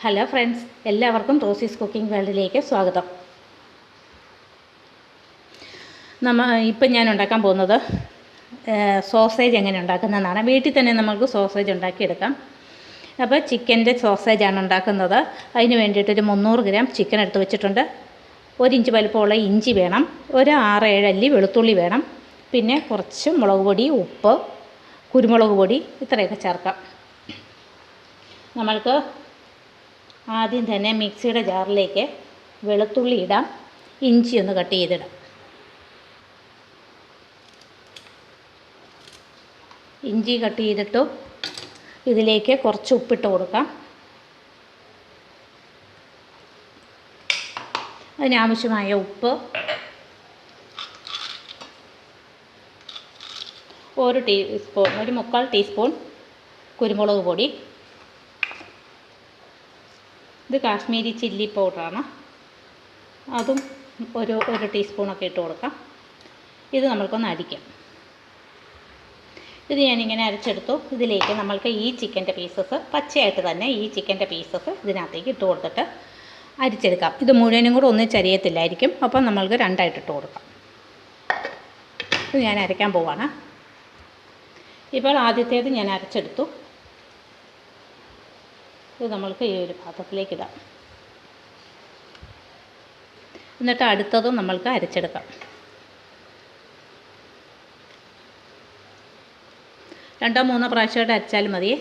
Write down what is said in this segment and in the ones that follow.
Hello friends, എല്ലാവർക്കും റോസീസ് cooking വേൾഡിലേക്ക് സ്വാഗതം. ഇപ്പം ഞാൻ ഉണ്ടാക്കാൻ പോകുന്നത് സോസേജ് എങ്ങനെ ഉണ്ടാക്കുന്നതെന്നാണ്. വീട്ടിൽ തന്നെ നമുക്ക് സോസേജ് ഉണ്ടാക്കിയെടുക്കാം. അപ്പോൾ ചിക്കൻ്റെ സോസേജാണ് ഉണ്ടാക്കുന്നത്. അതിന് വേണ്ടിയിട്ടൊരു 300 ഗ്രാം ചിക്കൻ എടുത്ത് വെച്ചിട്ടുണ്ട്. 1 ഇഞ്ച് വലുപ്പമുള്ള ഇഞ്ചി വേണം. ഒരു 6-7 അല്ലി വെളുത്തുള്ളി വേണം. പിന്നെ കുറച്ച് മുളക് പൊടി, ഉപ്പ്, കുരുമുളക് പൊടി ഇത്രയൊക്കെ ചേർക്കാം. നമ്മൾക്ക് ആദ്യം തന്നെ മിക്സിയുടെ ജാറിലേക്ക് വെളുത്തുള്ളി ഇടാം. ഇഞ്ചി ഒന്ന് കട്ട് ചെയ്തിടാം. ഇഞ്ചി കട്ട് ചെയ്തിട്ടു ഇതിലേക്ക് കുറച്ച് ഉപ്പിട്ട് കൊടുക്കാം. അതിനാവശ്യമായ ഉപ്പ്, ഒരു 1/4 ടീസ്പൂൺ കുരുമുളക് പൊടി. ഇത് കാശ്മീരി ചില്ലി പൗഡറാണ്. അതും ഒരു ടീസ്പൂണൊക്കെ ഇട്ട് കൊടുക്കാം. ഇത് നമ്മൾക്കൊന്ന് അരിക്കാം. ഇത് ഞാനിങ്ങനെ അരച്ചെടുത്തു. ഇതിലേക്ക് നമ്മൾക്ക് ഈ ചിക്കൻ്റെ പീസസ് പച്ചയായിട്ട് തന്നെ ഈ ചിക്കൻ്റെ പീസസ് ഇതിനകത്തേക്ക് ഇട്ട് കൊടുത്തിട്ട് അരിച്ചെടുക്കാം. ഇത് മുഴുവനും കൂടെ ഒന്നിച്ചരിയത്തില്ലായിരിക്കും. അപ്പം നമ്മൾക്ക് രണ്ടായിട്ട് ഇട്ട് കൊടുക്കാം. ഇത് ഞാൻ അരയ്ക്കാൻ പോവാണ്. ഇപ്പോൾ ആദ്യത്തേത് ഞാൻ അരച്ചെടുത്തു. ഇത് നമ്മൾക്ക് ഈ ഒരു പാത്രത്തിലേക്ക് ഇടാം. എന്നിട്ട് അടുത്തതും നമ്മൾക്ക് അരച്ചെടുക്കാം. 2-3 പ്രാവശ്യമായിട്ട് അരച്ചാലും മതി.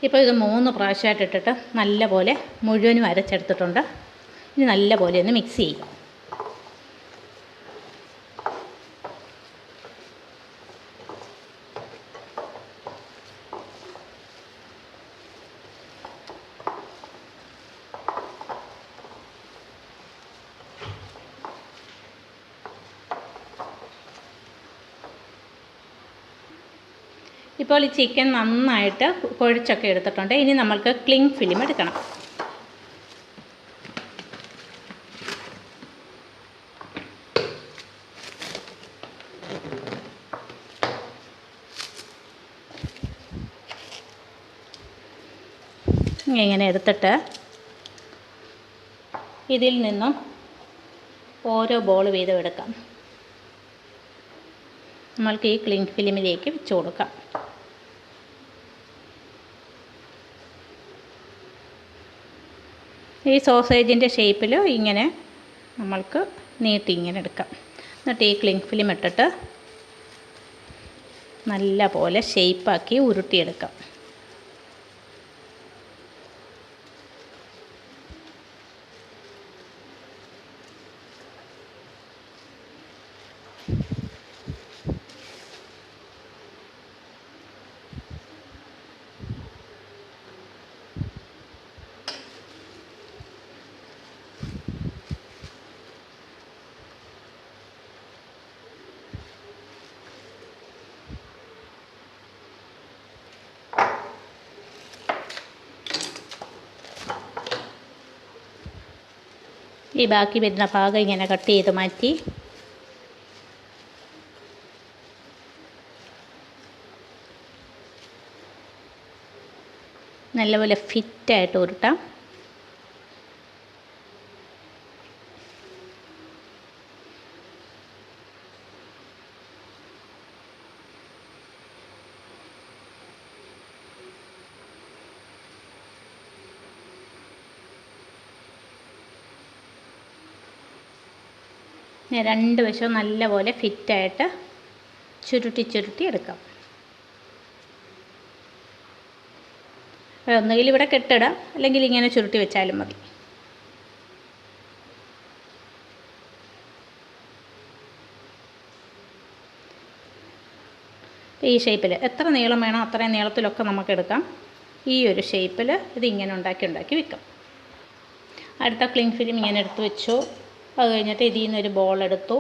ഇപ്പോൾ ഇത് 3 പ്രാവശ്യമായിട്ട് ഇട്ടിട്ട് നല്ലപോലെ മുഴുവനും അരച്ചെടുത്തിട്ടുണ്ട്. ഇനി നല്ലപോലെ ഒന്ന് മിക്സ് ചെയ്യാം. ഇപ്പോൾ ഈ ചിക്കൻ നന്നായിട്ട് കുഴച്ചൊക്കെ എടുത്തിട്ടുണ്ട്. ഇനി നമ്മൾക്ക് ക്ലിങ് ഫിലിം എടുക്കണം. ഇങ്ങനെ എടുത്തിട്ട് ഇതിൽ നിന്നും ഓരോ ബോൾ വീതം എടുക്കാം. നമ്മൾക്ക് ഈ ക്ലിങ് ഫിലിമിലേക്ക് വെച്ച് കൊടുക്കാം. ഈ സോസേജിൻ്റെ ഷേപ്പിൽ ഇങ്ങനെ നമ്മൾക്ക് നീട്ടി ഇങ്ങനെ എടുക്കാം. എന്നിട്ട് ഈ ക്ലിങ് ഫിലിം ഇട്ടിട്ട് നല്ല പോലെ ഷേപ്പാക്കി ഉരുട്ടിയെടുക്കാം. ഈ ബാക്കി വരുന്ന ഭാഗം ഇങ്ങനെ കട്ട് ചെയ്ത് മാറ്റി നല്ലപോലെ ഫിറ്റായിട്ട് ഉരുട്ടാം. രണ്ട് വശവും നല്ലപോലെ ഫിറ്റായിട്ട് ചുരുട്ടി എടുക്കാം. ഒന്നുകിൽ ഇവിടെ കെട്ടിടാം, അല്ലെങ്കിൽ ഇങ്ങനെ ചുരുട്ടി വെച്ചാലും മതി. ഈ ഷേപ്പിൽ എത്ര നീളം വേണോ അത്രയും നീളത്തിലൊക്കെ നമുക്ക് എടുക്കാം. ഈ ഒരു ഷേപ്പിൽ ഇതിങ്ങനെ ഉണ്ടാക്കി വെക്കാം. അടുത്ത ക്ലിങ് ഫിലിം ഇങ്ങനെ എടുത്ത് വെച്ചു. അത് കഴിഞ്ഞിട്ട് ഇതിൽ നിന്നൊരു ബോൾ എടുത്തു.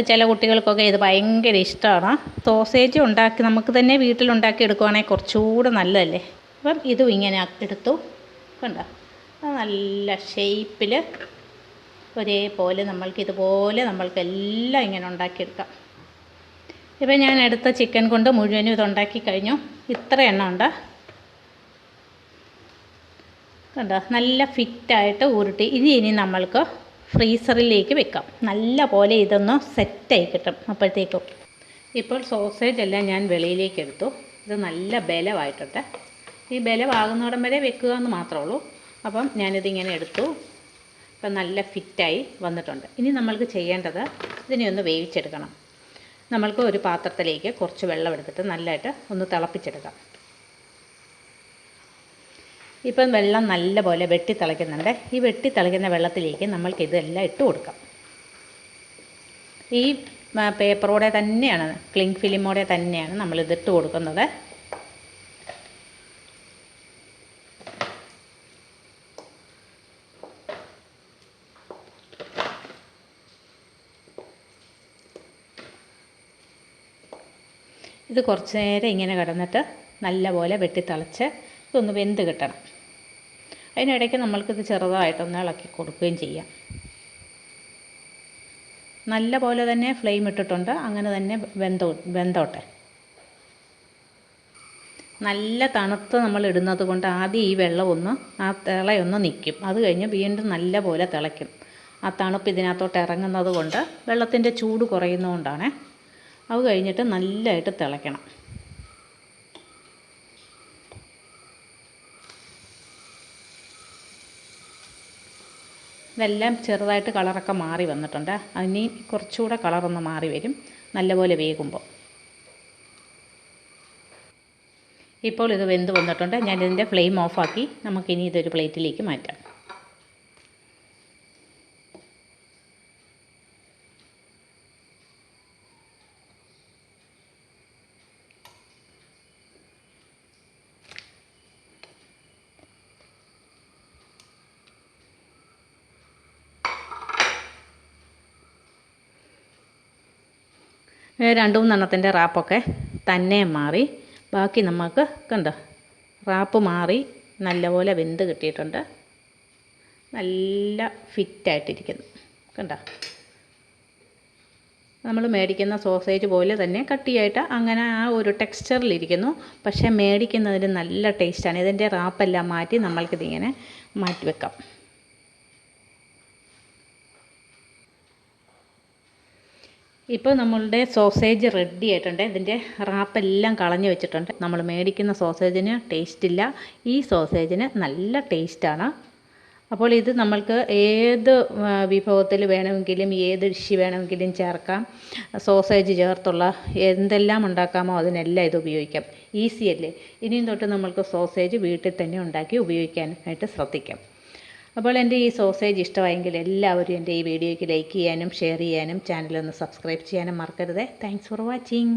ചില കുട്ടികൾക്കൊക്കെ ഇത് ഭയങ്കര ഇഷ്ടമാണ്. സോസേജ് നമുക്ക് തന്നെ വീട്ടിലുണ്ടാക്കി എടുക്കുവാണെങ്കിൽ കുറച്ചുകൂടെ നല്ലതല്ലേ. അപ്പം ഇതും ഇങ്ങനെ എടുത്തു, കണ്ടോ, നല്ല ഷേപ്പിൽ ഒരേപോലെ നമ്മൾക്കെല്ലാം ഇങ്ങനെ ഉണ്ടാക്കിയെടുക്കാം. ഇപ്പം ഞാൻ എടുത്ത ചിക്കൻ കൊണ്ട് മുഴുവനും ഇതുണ്ടാക്കി കഴിഞ്ഞു. ഇത്ര എണ്ണം ഉണ്ട്, കണ്ടോ, നല്ല ഫിറ്റായിട്ട് ഉരുട്ടി. ഇനി നമ്മൾക്ക് ഫ്രീസറിലേക്ക് വെക്കാം. നല്ല പോലെ ഇതൊന്ന് സെറ്റായി കിട്ടും അപ്പോഴത്തേക്കും. ഇപ്പോൾ സോസേജ് എല്ലാം ഞാൻ വെളിയിലേക്ക് എടുത്തു. ഇത് നല്ല ബലമായിട്ടുണ്ട്. ഈ ബലമാകുന്നിടം വരെ വെക്കുക എന്ന് മാത്രമേ ഉള്ളൂ. അപ്പം ഞാനിതിങ്ങനെ എടുത്തു. ഇപ്പം നല്ല ഫിറ്റായി വന്നിട്ടുണ്ട്. ഇനി നമ്മൾക്ക് ചെയ്യേണ്ടത് ഇതിനെ ഒന്ന് വേവിച്ചെടുക്കണം. നമ്മൾക്ക് ഒരു പാത്രത്തിലേക്ക് കുറച്ച് വെള്ളം എടുത്തിട്ട് നല്ലതായിട്ട് ഒന്ന് തിളപ്പിച്ചെടുക്കാം. ഇപ്പം വെള്ളം നല്ലപോലെ വെട്ടി തിളയ്ക്കുന്നുണ്ട്. ഈ വെട്ടി തിളയ്ക്കുന്ന വെള്ളത്തിലേക്ക് നമ്മൾക്ക് ഇതെല്ലാം ഇട്ട് കൊടുക്കാം. ഈ പേപ്പറോടെ തന്നെയാണ്, ക്ലിങ് ഫിലിമോടെ തന്നെയാണ് നമ്മളിതിട്ട് കൊടുക്കുന്നത്. ഇത് കുറച്ച് നേരം ഇങ്ങനെ കിടന്നിട്ട് നല്ലപോലെ വെട്ടിത്തിളച്ച് ഇതൊന്ന് വെന്ത് കിട്ടണം. അതിനിടയ്ക്ക് നമ്മൾക്കിത് ചെറുതായിട്ടൊന്ന് ഇളക്കി കൊടുക്കുകയും ചെയ്യാം. നല്ല പോലെ തന്നെ ഫ്ലെയിം ഇട്ടിട്ടുണ്ട്. അങ്ങനെ തന്നെ വെന്തോട്ടെ. നല്ല തണുത്ത് നമ്മൾ ഇടുന്നത് കൊണ്ട് ആദ്യം ഈ വെള്ളം ആ തിളയൊന്ന് നിൽക്കും. അത് കഴിഞ്ഞ് വീണ്ടും നല്ല പോലെ തിളയ്ക്കും. ആ തണുപ്പ് ഇതിനകത്തോട്ട് ഇറങ്ങുന്നത് കൊണ്ട്, വെള്ളത്തിൻ്റെ ചൂട് കുറയുന്നതുകൊണ്ടാണ്. അത് കഴിഞ്ഞിട്ട് നല്ലതായിട്ട് തിളയ്ക്കണം. ഇതെല്ലാം ചെറുതായിട്ട് കളറൊക്കെ മാറി വന്നിട്ടുണ്ട്. അതിന് കുറച്ചുകൂടെ കളറൊന്ന് മാറി വരും നല്ലപോലെ വേകുമ്പോൾ. ഇപ്പോൾ ഇത് വെന്ത് വന്നിട്ടുണ്ട്. ഞാനിതിൻ്റെ ഫ്ലെയിം ഓഫാക്കി. നമുക്കിനി ഇതൊരു പ്ലേറ്റിലേക്ക് മാറ്റാം. രണ്ട് മൂന്നെണ്ണത്തിൻ്റെ റാപ്പൊക്കെ തന്നെ മാറി. ബാക്കി നമുക്ക് കണ്ടോ, റാപ്പ് മാറി നല്ലപോലെ വെന്ത് കിട്ടിയിട്ടുണ്ട്. നല്ല ഫിറ്റായിട്ടിരിക്കുന്നു, കണ്ടോ. നമ്മൾ മേടിക്കുന്ന സോസേജ് പോലെ തന്നെ കട്ടിയായിട്ട് അങ്ങനെ ആ ഒരു ടെക്സ്ചറിലിരിക്കുന്നു. പക്ഷേ മേടിക്കുന്നതിന് നല്ല ടേസ്റ്റാണ്. ഇതിൻ്റെ റാപ്പെല്ലാം മാറ്റി നമ്മൾക്കിതിങ്ങനെ മാറ്റി വെക്കാം. ഇപ്പോൾ നമ്മളുടെ സോസേജ് റെഡി ആയിട്ടുണ്ട്. ഇതിൻ്റെ റാപ്പെല്ലാം കളഞ്ഞു വെച്ചിട്ടുണ്ട്. നമ്മൾ മേടിക്കുന്ന സോസേജിന് ടേസ്റ്റില്ല, ഈ സോസേജിന് നല്ല ടേസ്റ്റാണ്. അപ്പോൾ ഇത് നമ്മൾക്ക് ഏത് വിഭവത്തിൽ വേണമെങ്കിലും, ഏത് ഡിഷ് വേണമെങ്കിലും ചേർക്കാം. സോസേജ് ചേർത്തുള്ള എന്തെല്ലാം ഉണ്ടാക്കാമോ അതിനെല്ലാം ഇത് ഉപയോഗിക്കാം. ഈസിയല്ലേ. ഇനിയും തൊട്ട് നമ്മൾക്ക് സോസേജ് വീട്ടിൽ തന്നെ ഉണ്ടാക്കി ഉപയോഗിക്കാനായിട്ട് ശ്രദ്ധിക്കാം. അപ്പോൾ എൻ്റെ ഈ സോസേജ് ഇഷ്ടമായെങ്കിൽ എല്ലാവരും എൻ്റെ ഈ വീഡിയോയ്ക്ക് ലൈക്ക് ചെയ്യാനും ഷെയർ ചെയ്യാനും ചാനലൊന്ന് സബ്സ്ക്രൈബ് ചെയ്യാനും മറക്കരുത്. Thanks for watching.